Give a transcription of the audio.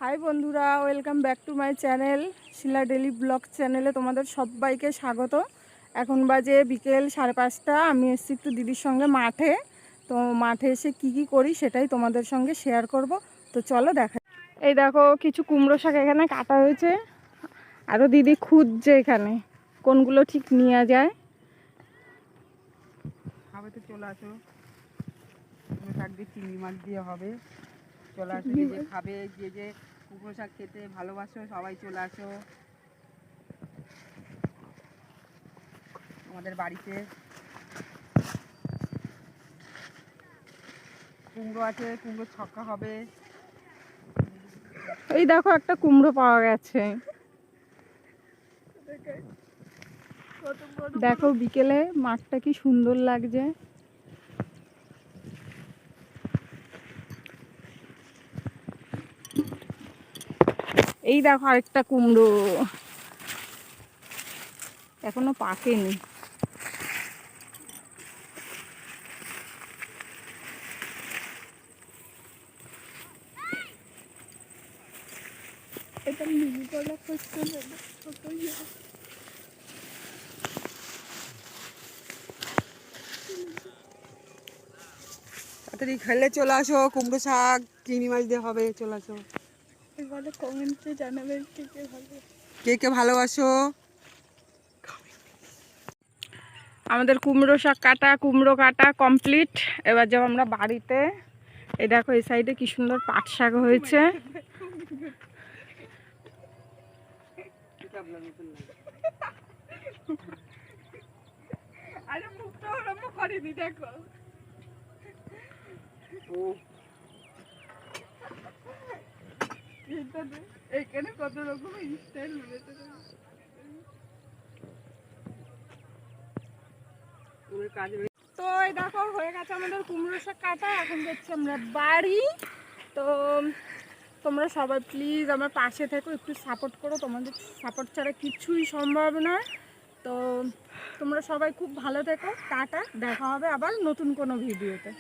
High বন্ধুরা, welcome back to my channel Shila daily blog চ্যানেলে তোমাদের সবাইকে স্বাগত। এখন বাজে বিকেল 5:30। আমি এসেছি একটু দিদির সঙ্গে মাঠে। তো মাঠে এসে কি করি সেটাই তোমাদের সঙ্গে শেয়ার করব। তো চলো দেখা। এই দেখো কিছু কুমড়ো শাক এখানে কাটা হয়েছে, আরও দিদি খুঁজছে এখানে কোনগুলো ঠিক নেওয়া যায়। খাবে তো চলে আসো, কুমড়ো শাক দিয়ে চিংড়ি মাছ দিয়ে হবে। চলে আসো, যে যে খাবে, যে যে কুমড়ো শাক খেতে ভালোবাসো সবাই চলে আসো আমাদের বাড়িতে। কুমড়ো আছে, কুমড়ো ছক্কা হবে। এই দেখো একটা কুমড়ো পাওয়া গেছে। দেখো বিকেলে মাঠটা কি সুন্দর লাগছে। এই দেখো আরেকটা কুমড়ো এখনো পাকেনি। এটা মিনি কলা করতে হবে। তাড়াতাড়ি খেলে চলে আসো, কুমড়ো শাক চিংড়ি মাছ দিয়ে হবে। চলে আসো, এবারে কমেন্টে জানাবেন কে কে ভালোবাসো। আমাদের কুমড়ো শাক কাটা, কুমড়ো কাটা কমপ্লিট। এবার যাবো আমরা বাড়িতে। এই দেখো এই সাইডে কি সুন্দর পাট শাক হয়েছে। দেখো এখানে কত রকমের স্টাইল মিলেছে। তো এই দেখো হয়ে গেছে আমাদের কুমড়ো শাক কাটা। এখন যাচ্ছি আমরা বাড়ি। তো তোমরা সবাই প্লিজ আমার পাশে থেকো, একটু সাপোর্ট করো। তোমাদের সাপোর্ট ছাড়া কিছুই সম্ভব না। তো তোমরা সবাই খুব ভালো থেকো। টাটা, দেখা হবে আবার নতুন কোনো ভিডিওতে।